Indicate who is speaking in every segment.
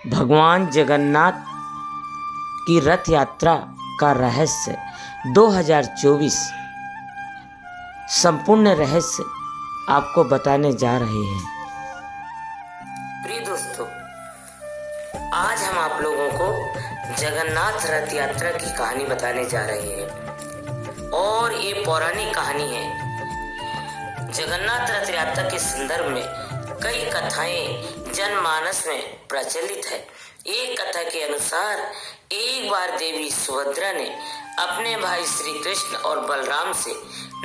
Speaker 1: भगवान जगन्नाथ की रथ यात्रा का रहस्य 2024 संपूर्ण रहस्य आपको बताने जा रहे हैं। प्रिय दोस्तों, आज हम आप लोगों को जगन्नाथ रथ यात्रा की कहानी बताने जा रहे हैं और ये पौराणिक कहानी है। जगन्नाथ रथ यात्रा के संदर्भ में कई कथाएं जनमानस में प्रचलित है। एक कथा के अनुसार एक बार देवी सुभद्रा ने अपने भाई श्री कृष्ण और बलराम से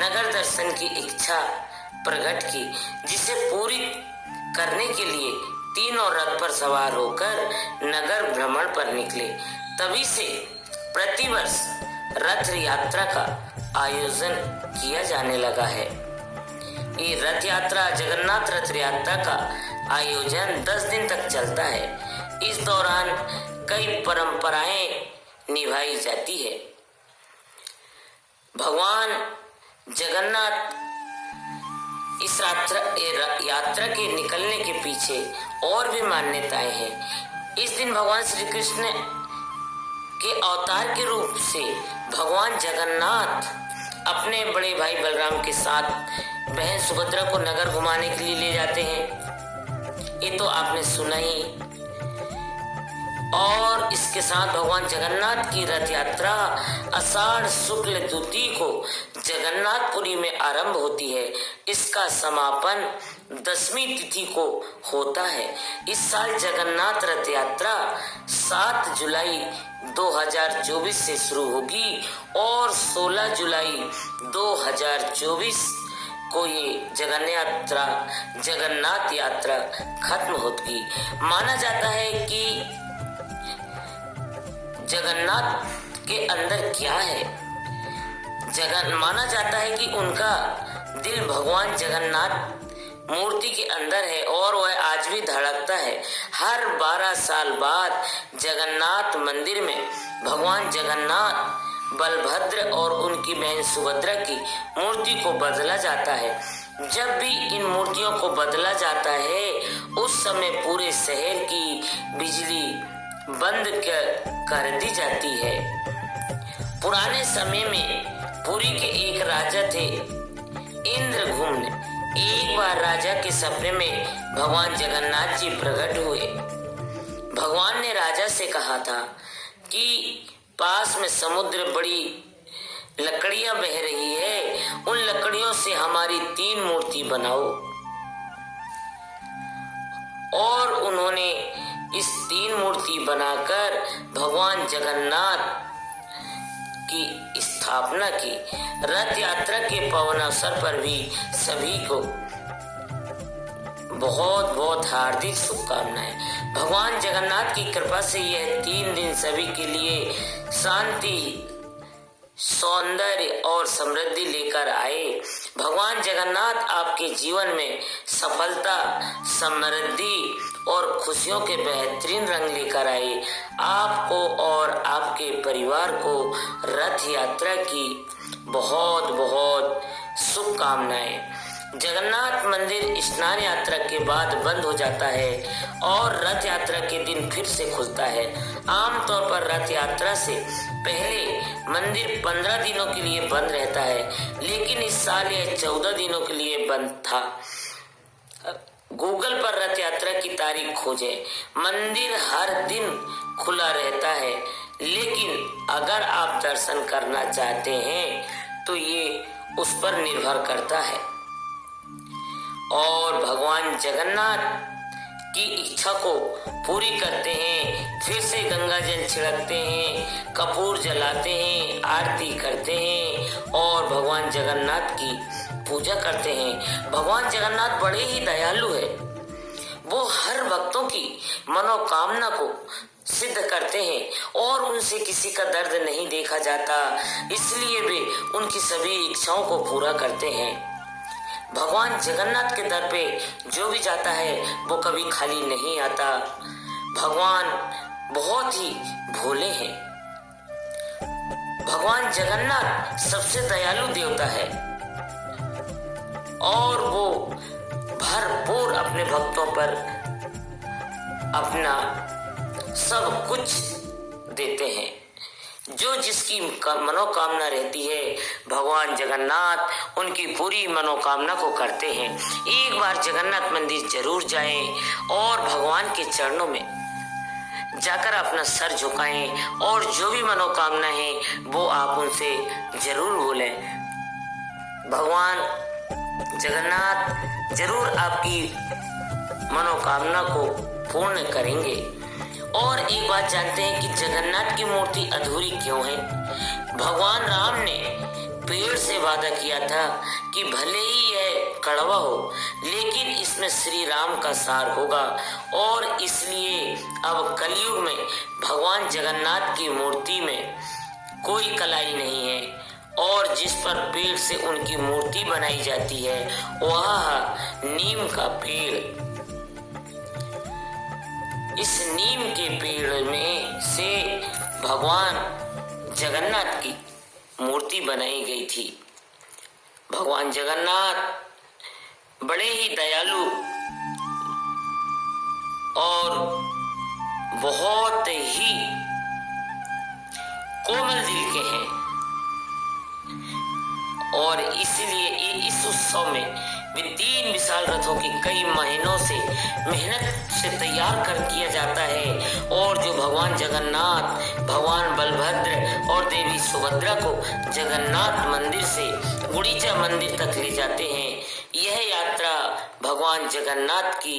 Speaker 1: नगर दर्शन की इच्छा प्रकट की, जिसे पूरी करने के लिए तीनों रथ पर सवार होकर नगर भ्रमण पर निकले। तभी से प्रतिवर्ष रथ यात्रा का आयोजन किया जाने लगा है। ये रथ यात्रा, जगन्नाथ रथ यात्रा का आयोजन 10 दिन तक चलता है। इस दौरान कई परंपराएं निभाई जाती है। भगवान जगन्नाथ इस यात्रा के निकलने के पीछे और भी मान्यताएं हैं। इस दिन भगवान श्री कृष्ण के अवतार के रूप से भगवान जगन्नाथ अपने बड़े भाई बलराम के साथ बहन सुभद्रा को नगर घुमाने के लिए ले जाते हैं। ये तो आपने सुना ही। और इसके साथ भगवान जगन्नाथ की रथ यात्रा आषाढ़ शुक्ल द्वितीय को जगन्नाथपुरी में आरंभ होती है। इसका समापन 10वीं तिथि को होता है। इस साल जगन्नाथ रथ यात्रा 7 जुलाई 2024 से शुरू होगी और 16 जुलाई 2024 को ये जगन्नाथ यात्रा खत्म होगी। माना जाता है कि जगन्नाथ के अंदर क्या है। माना जाता है कि उनका दिल भगवान जगन्नाथ मूर्ति के अंदर है और वह आज भी धड़कता है। हर 12 साल बाद जगन्नाथ मंदिर में भगवान जगन्नाथ, बलभद्र और उनकी बहन सुभद्रा की मूर्ति को बदला जाता है। जब भी इन मूर्तियों को बदला जाता है उस समय पूरे शहर की बिजली बंद कर दी जाती है। पुराने समय में पुरी के एक राजा थे, इंद्रघुम्न। एक बार राजा के सपने में भगवान जगन्नाथ जी प्रकट हुए। भगवान ने राजा से कहा था कि पास में समुद्र, बड़ी लकड़ियां बह रही है, उन लकड़ियों से हमारी 3 मूर्ति बनाओ। और उन्होंने इस 3 मूर्ति बनाकर भगवान जगन्नाथ की स्थापना की। रथ यात्रा के पावन अवसर पर भी सभी को बहुत बहुत हार्दिक शुभकामनाएं। भगवान जगन्नाथ की कृपा से यह 3 दिन सभी के लिए शांति, सौंदर्य और समृद्धि लेकर आए। भगवान जगन्नाथ आपके जीवन में सफलता, समृद्धि और खुशियों के बेहतरीन रंग लेकर आए। आपको और आपके परिवार को रथ यात्रा की बहुत बहुत शुभकामनाएं। जगन्नाथ मंदिर स्नान यात्रा के बाद बंद हो जाता है और रथ यात्रा के दिन फिर से खुलता है। आमतौर पर रथ यात्रा से पहले मंदिर 15 दिनों के लिए बंद रहता है, लेकिन इस साल यह 14 दिनों के लिए बंद था। गूगल पर रथ यात्रा की तारीख खोजें। मंदिर हर दिन खुला रहता है, लेकिन अगर आप दर्शन करना चाहते हैं तो ये उस पर निर्भर करता है। और भगवान जगन्नाथ की इच्छा को पूरी करते हैं। फिर से गंगा जल छिड़कते हैं, कपूर जलाते हैं, आरती करते हैं और भगवान जगन्नाथ की पूजा करते हैं। भगवान जगन्नाथ बड़े ही दयालु है। वो हर भक्तों की मनोकामना को सिद्ध करते हैं और उनसे किसी का दर्द नहीं देखा जाता, इसलिए वे उनकी सभी इच्छाओं को पूरा करते हैं। भगवान जगन्नाथ के दर पे जो भी जाता है वो कभी खाली नहीं आता। भगवान बहुत ही भोले हैं। भगवान जगन्नाथ सबसे दयालु देवता है और वो भरपूर अपने भक्तों पर अपना सब कुछ देते हैं। जो जिसकी मनोकामना रहती है, भगवान जगन्नाथ उनकी पूरी मनोकामना को करते हैं। एक बार जगन्नाथ मंदिर जरूर जाएं और भगवान के चरणों में जाकर अपना सर झुकाएं और जो भी मनोकामना है वो आप उनसे जरूर बोलें। भगवान जगन्नाथ जरूर आपकी मनोकामना को पूर्ण करेंगे। और एक बात जानते हैं कि जगन्नाथ की मूर्ति अधूरी क्यों है? भगवान राम ने पेड़ से वादा किया था कि भले ही यह कड़वा हो लेकिन इसमें श्री राम का सार होगा, और इसलिए अब कलयुग में भगवान जगन्नाथ की मूर्ति में कोई कलाई नहीं है, और जिस पर पेड़ से उनकी मूर्ति बनाई जाती है वह नीम का पेड़। इस नीम के पेड़ में से भगवान जगन्नाथ की मूर्ति बनाई गई थी। भगवान जगन्नाथ बड़े ही दयालु और बहुत ही कोमल दिल के हैं, और इसलिए इस उत्सव में वे 3 विशाल रथों की कई महीनों से मेहनत से तैयार कर किया जाता है, और जो भगवान जगन्नाथ, भगवान बलभद्र और देवी सुभद्रा को जगन्नाथ मंदिर से गुड़ीचा मंदिर तक ले जाते हैं। यह यात्रा भगवान जगन्नाथ की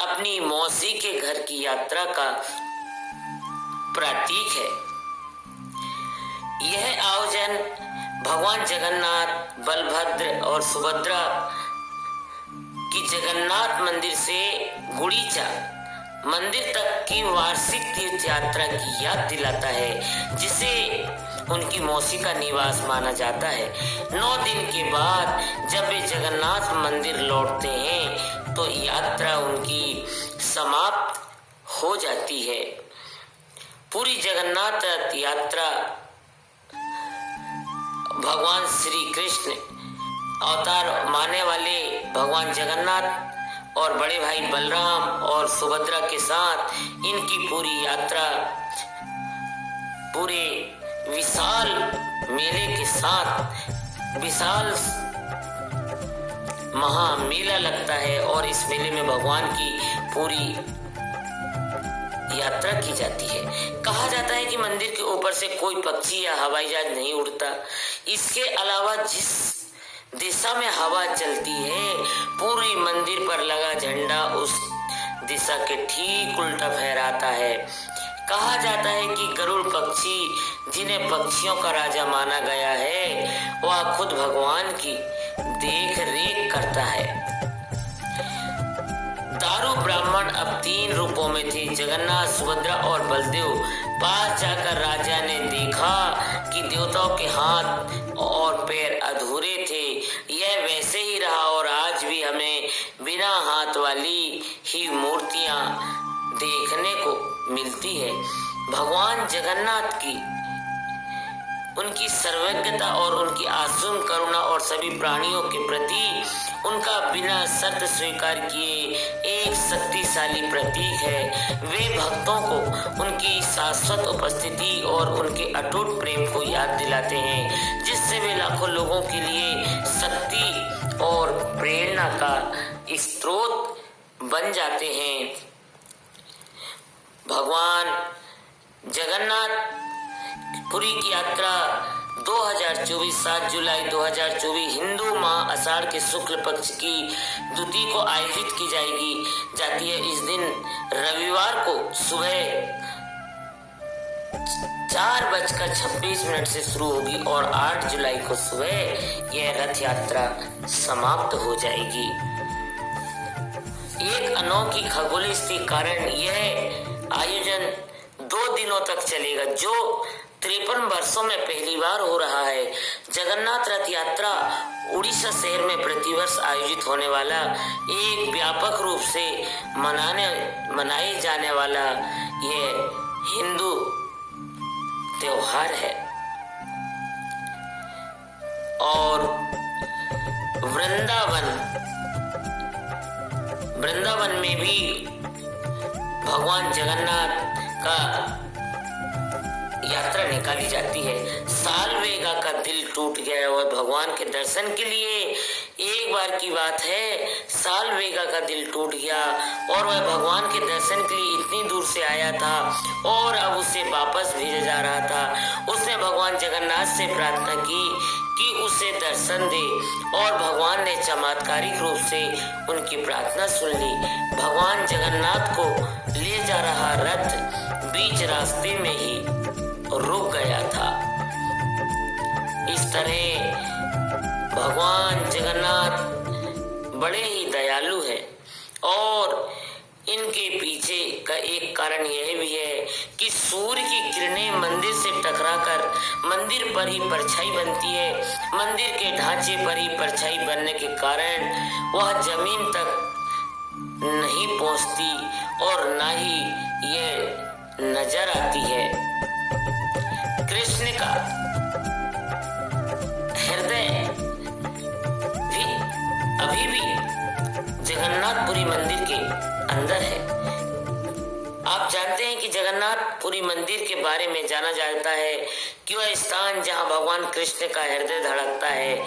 Speaker 1: अपनी मौसी के घर की यात्रा का प्रतीक है। यह आयोजन भगवान जगन्नाथ, बलभद्र और सुभद्रा की जगन्नाथ मंदिर से गुड़ीचा मंदिर तक की वार्षिक तीर्थ यात्रा की याद दिलाता है, जिसे उनकी मौसी का निवास माना जाता है। 9 दिन के बाद जब वे जगन्नाथ मंदिर लौटते हैं तो यात्रा उनकी समाप्त हो जाती है। पूरी जगन्नाथ रथ यात्रा भगवान श्री कृष्ण अवतार मानने वाले भगवान जगन्नाथ और बड़े भाई बलराम और सुभद्रा के साथ इनकी पूरी यात्रा पूरे विशाल मेले के साथ विशाल महामेला लगता है, और इस मेले में भगवान की पूरी यात्रा की जाती है। कहा जाता है कि मंदिर के ऊपर से कोई पक्षी या हवाई जहाज नहीं उड़ता। इसके अलावा जिस दिशा में हवा चलती है पूरी मंदिर पर लगा झंडा उस दिशा के ठीक उल्टा फहराता है। कहा जाता है कि गरुड़ पक्षी, जिन्हें पक्षियों का राजा माना गया है, वह खुद भगवान की देख रेख करता है। दारू ब्राह्मण अब 3 रूपों में थे, जगन्नाथ, सुभद्रा और बलदेव। पास जाकर राजा ने देखा कि देवताओं के हाथ और पैर अधूरे थे। यह वैसे ही रहा और आज भी हमें बिना हाथ वाली ही मूर्तियां देखने को मिलती है। भगवान जगन्नाथ की उनकी सर्वज्ञता और उनकी आसूम करुणा और सभी प्राणियों के प्रति उनका बिना शर्त स्वीकार किए एक शक्तिशाली प्रतीक है। वे भक्तों को उनकी शाश्वत उपस्थिति और उनके अटूट प्रेम को याद दिलाते हैं, जिससे वे लाखों लोगों के लिए शक्ति और प्रेरणा का स्रोत बन जाते हैं। भगवान जगन्नाथ पुरी की यात्रा 2024 7 जुलाई 2024 हिंदू माह आषाढ़ के शुक्ल पक्ष की द्वितीया को आयोजित की जाती है। इस दिन रविवार को सुबह 4:26 से शुरू होगी और 8 जुलाई को सुबह यह रथ यात्रा समाप्त हो जाएगी। एक अनोखी खगोलीय स्थिति कारण यह आयोजन 2 दिनों तक चलेगा, जो 53 वर्षों में पहली बार हो रहा है। जगन्नाथ रथ यात्रा उड़ीसा शहर में प्रतिवर्ष आयोजित होने वाला एक व्यापक रूप से मनाए जाने वाला यह हिंदू त्योहार है। और वृंदावन में भी भगवान जगन्नाथ का यात्रा निकाली जाती है। सालवेगा का दिल टूट गया और भगवान के दर्शन के लिए, एक बार की बात है, सालवेगा का दिल टूट गया और वह भगवान के दर्शन के लिए इतनी दूर से आया था और अब उसे वापस भेजा जा रहा था। उसने भगवान जगन्नाथ से प्रार्थना की कि उसे दर्शन दे और भगवान ने चमत्कारिक रूप से उनकी प्रार्थना सुन ली। भगवान जगन्नाथ को ले जा रहा रथ बीच रास्ते में ही रुक गया था। इस तरह भगवान जगन्नाथ बड़े ही दयालु हैं और इनके पीछे का एक कारण यह भी है कि सूर्य की किरणें मंदिर से टकराकर मंदिर पर ही परछाई बनती है। मंदिर के ढांचे पर ही परछाई बनने के कारण वह जमीन तक नहीं पहुंचती और न ही यह नजर आती है। कृष्ण का हृदय भी अभी भी जगन्नाथपुरी मंदिर के अंदर है। आप जानते हैं कि जगन्नाथपुरी मंदिर के बारे में जाना जाता है कि वह स्थान जहां भगवान कृष्ण का हृदय धड़कता है।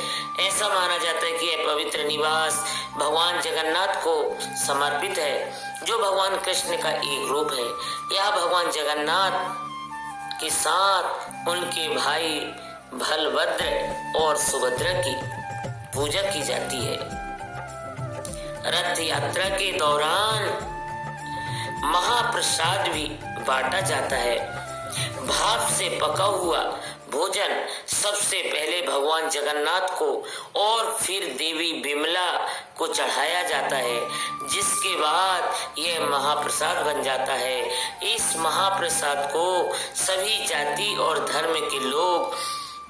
Speaker 1: ऐसा माना जाता है कि यह पवित्र निवास भगवान जगन्नाथ को समर्पित है, जो भगवान कृष्ण का एक रूप है। यह भगवान जगन्नाथ के साथ उनके भाई बलभद्र और सुभद्रा की पूजा की जाती है। रथ यात्रा के दौरान महाप्रसाद भी बांटा जाता है। भाप से पका हुआ भोजन सबसे पहले भगवान जगन्नाथ को और फिर देवी बिमला को चढ़ाया जाता है, जिसके बाद यह महाप्रसाद बन जाता है। इस महाप्रसाद को सभी जाति और धर्म के लोग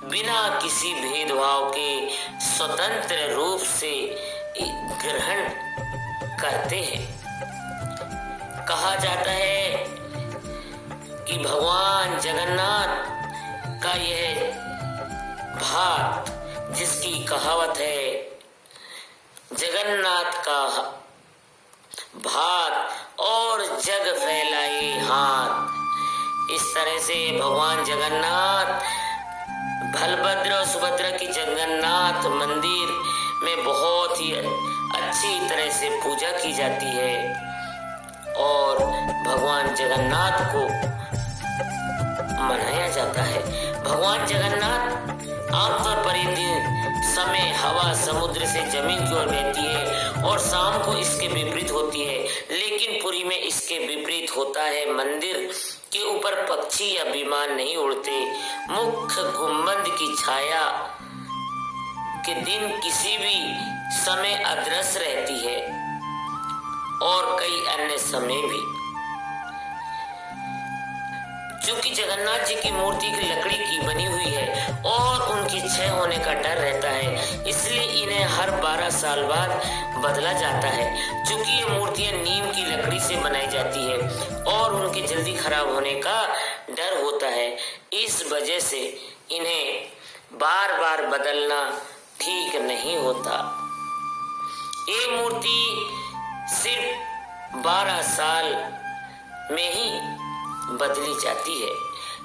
Speaker 1: बिना किसी भेदभाव के स्वतंत्र रूप से ग्रहण करते हैं। कहा जाता है कि भगवान जगन्नाथ का यह भात, जिसकी कहावत है जगन्नाथ का भात और जग फैलाए हाथ, इस तरह से भगवान जगन्नाथ बलभद्र और सुभद्रा की जगन्नाथ मंदिर में बहुत ही अच्छी तरह से पूजा की जाती है और भगवान जगन्नाथ को मनाया जाता है। भगवान जगन्नाथ आमतौर पर इन दिन समय हवा समुद्र से जमीन की ओर बहती है और शाम को इसके विपरीत होती है, लेकिन पुरी में इसके विपरीत होता है। मंदिर के ऊपर पक्षी या विमान नहीं उड़ते। मुख्य गुंबद की छाया के दिन किसी भी समय अदृश्य रहती है और कई अन्य समय भी। चूंकि जगन्नाथ जी की मूर्ति की लकड़ी की बनी हुई है और उनकी क्षय होने का डर रहता है, इसलिए इन्हें हर 12 साल बाद बदला जाता है। चूंकि ये मूर्तियां नीम की लकड़ी से बनाई जाती है और उनके जल्दी खराब होने का डर होता है, इस वजह से इन्हें बार बार बदलना ठीक नहीं होता। ये मूर्ति सिर्फ 12 साल में ही बदली जाती है।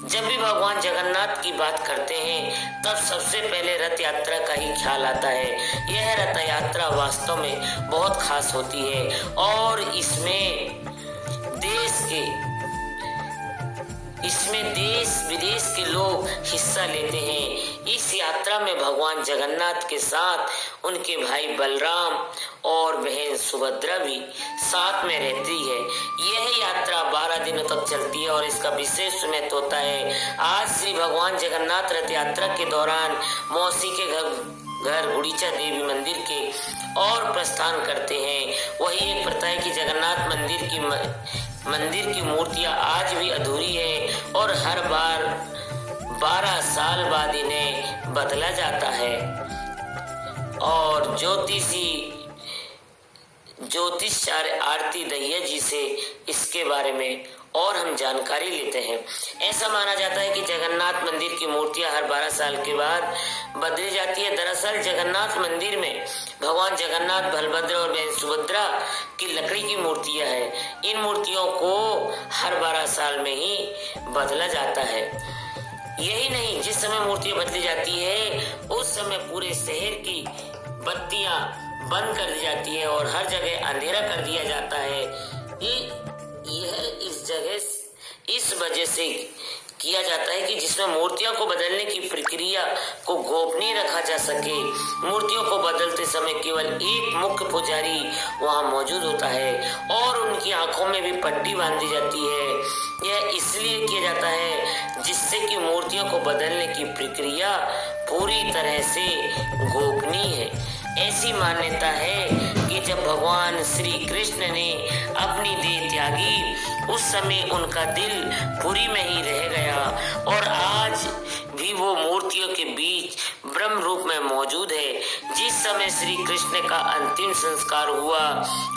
Speaker 1: जब भी भगवान जगन्नाथ की बात करते हैं तब सबसे पहले रथ यात्रा का ही ख्याल आता है। यह रथ यात्रा वास्तव में बहुत खास होती है और इसमें देश विदेश के लोग हिस्सा लेते हैं। इस यात्रा में भगवान जगन्नाथ के साथ उनके भाई बलराम और बहन सुभद्रा भी साथ में रहती है। यह यात्रा 12 दिनों तक चलती है और इसका विशेष महत्व होता है। आज श्री भगवान जगन्नाथ रथ यात्रा के दौरान मौसी के घर गुड़ीचा देवी मंदिर के और प्रस्थान करते हैं। वही एक प्रथा है कि जगन्नाथ मंदिर की मूर्तियां आज भी अधूरी है और हर बार 12 साल बाद इन्हें बदला जाता है। और ज्योतिषाचार्य आरती दहिया जी से इसके बारे में और हम जानकारी लेते हैं। ऐसा माना जाता है कि जगन्नाथ मंदिर की मूर्तियां हर 12 साल के बाद बदली जाती है। दरअसल जगन्नाथ मंदिर में भगवान जगन्नाथ, बलभद्र और बहन सुभद्रा की लकड़ी की मूर्तियां हैं। इन मूर्तियों को हर 12 साल में ही बदला जाता है। यही नहीं, जिस समय मूर्तियां बदली जाती है उस समय पूरे शहर की बत्तियां बंद कर दी जाती है और हर जगह अंधेरा कर दिया जाता है। यह इस वजह से किया जाता है कि जिसमें मूर्तियों को बदलने की प्रक्रिया को गोपनीय रखा जा सके। मूर्तियों को बदलते समय केवल एक मुख्य पुजारी वहां मौजूद होता है और उनकी आंखों में भी पट्टी बांधी जाती है। यह इसलिए किया जाता है जिससे कि मूर्तियों को बदलने की प्रक्रिया पूरी तरह से गोपनीय है। ऐसी मान्यता है कि जब भगवान श्री कृष्ण ने अपनी देह त्यागी उस समय उनका दिल पुरी में ही रह गया और आज भी वो मूर्तियों के बीच ब्रह्म रूप में मौजूद है। जिस समय श्री कृष्ण का अंतिम संस्कार हुआ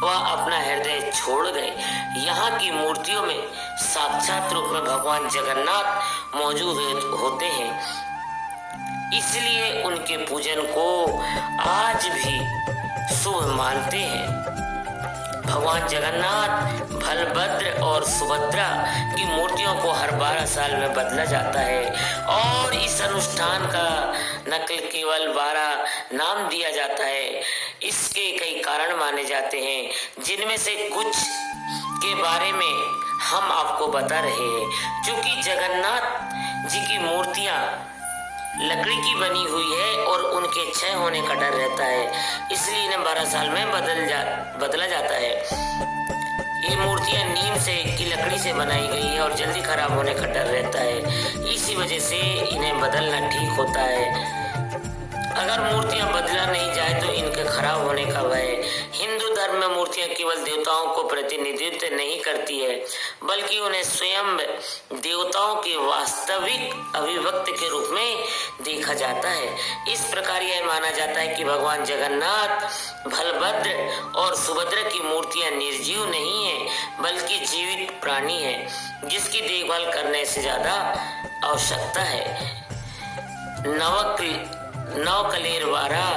Speaker 1: वह अपना हृदय छोड़ गए। यहाँ की मूर्तियों में साक्षात रूप में भगवान जगन्नाथ मौजूद होते हैं, इसलिए उनके पूजन को आज भी शुभ मानते हैं। भगवान जगन्नाथ, बलभद्र और सुभद्रा की मूर्तियों को हर 12 साल में बदला जाता है और इस अनुष्ठान का नकल केवल 12 नाम दिया जाता है। इसके कई कारण माने जाते हैं, जिनमें से कुछ के बारे में हम आपको बता रहे हैं। क्योंकि जगन्नाथ जी की मूर्तियां लकड़ी की बनी हुई है और उनके क्षय होने का डर रहता है, इसलिए इन्हें 12 साल में बदला जाता है। ये मूर्तियां नीम से की लकड़ी से बनाई गई है और जल्दी खराब होने का डर रहता है, इसी वजह से इन्हें बदलना ठीक होता है। अगर मूर्तियां बदला नहीं जाए तो इनके खराब होने का भय। हिंदू धर्म में मूर्तियां केवल देवताओं को प्रतिनिधित्व नहीं करती है, बल्कि उन्हें स्वयं देवताओं के वास्तविक अभिव्यक्ति के रूप में देखा जाता है। इस प्रकार यह माना जाता है कि भगवान जगन्नाथ, बलभद्र और सुभद्रा की मूर्तियां निर्जीव नहीं है, बल्कि जीवित प्राणी है, जिसकी देखभाल करने से ज्यादा आवश्यकता है। नवकलेरवारा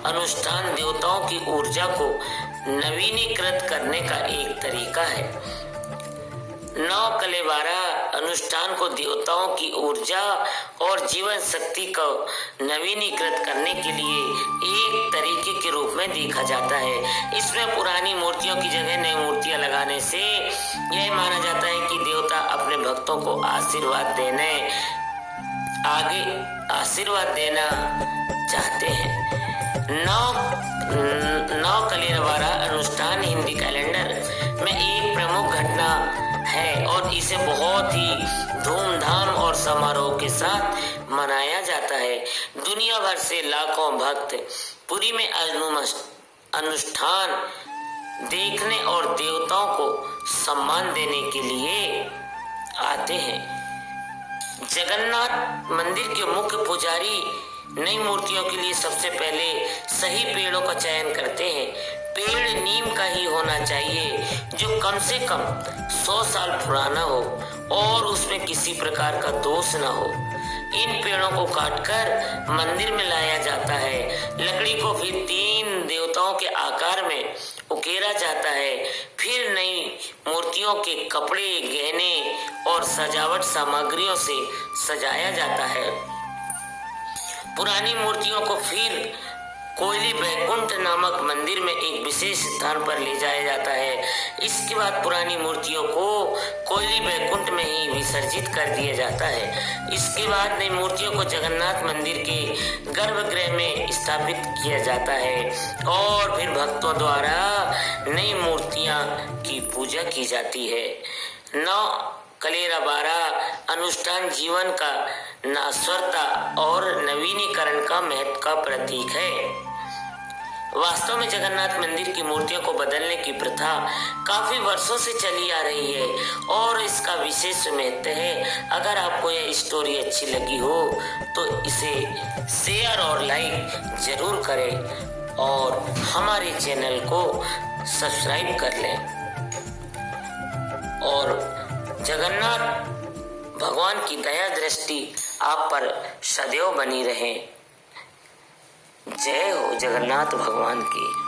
Speaker 1: अनुष्ठान देवताओं की ऊर्जा को नवीनीकृत करने का एक तरीका है। नवकलेरवारा अनुष्ठान को देवताओं की ऊर्जा और जीवन शक्ति को नवीनीकृत करने के लिए एक तरीके के रूप में देखा जाता है। इसमें पुरानी मूर्तियों की जगह नई मूर्तियां लगाने से यह माना जाता है कि देवता अपने भक्तों को आशीर्वाद देना चाहते हैं। नवकलेरवारा अनुष्ठान हिंदी कैलेंडर में एक प्रमुख घटना है और इसे बहुत ही धूमधाम और समारोह के साथ मनाया जाता है। दुनिया भर से लाखों भक्त पुरी में अनुष्ठान देखने और देवताओं को सम्मान देने के लिए आते हैं। जगन्नाथ मंदिर के मुख्य पुजारी नई मूर्तियों के लिए सबसे पहले सही पेड़ों का चयन करते हैं। पेड़ नीम का ही होना चाहिए जो कम से कम 100 साल पुराना हो और उसमें किसी प्रकार का दोष न हो। इन पेड़ों को काटकर मंदिर में लाया जाता है। लकड़ी को फिर 3 देवताओं के आकार में उकेरा जाता है। फिर नई मूर्तियों के कपड़े, गहने और सजावट सामग्रियों से सजाया जाता है। पुरानी मूर्तियों को फिर कोयली बैकुंठ नामक मंदिर में एक विशेष स्थान पर ले जाया जाता है। इसके बाद पुरानी मूर्तियों को कोयली बैकुंठ में ही विसर्जित कर दिया जाता है। इसके बाद नई मूर्तियों को जगन्नाथ मंदिर के गर्भगृह में स्थापित किया जाता है और फिर भक्तों द्वारा नई मूर्तियां की पूजा की जाती है। नवकलेरवारा अनुष्ठान जीवन का नाश्वरता और नवीनीकरण का महत्व का प्रतीक है। वास्तव में जगन्नाथ मंदिर की मूर्तियों को बदलने की प्रथा काफी वर्षों से चली आ रही है और इसका विशेष महत्व है। अगर आपको यह स्टोरी अच्छी लगी हो तो इसे शेयर और लाइक जरूर करें और हमारे चैनल को सब्सक्राइब कर लें और जगन्नाथ भगवान की दया दृष्टि आप पर सदैव बनी रहे। जय हो जगन्नाथ भगवान की।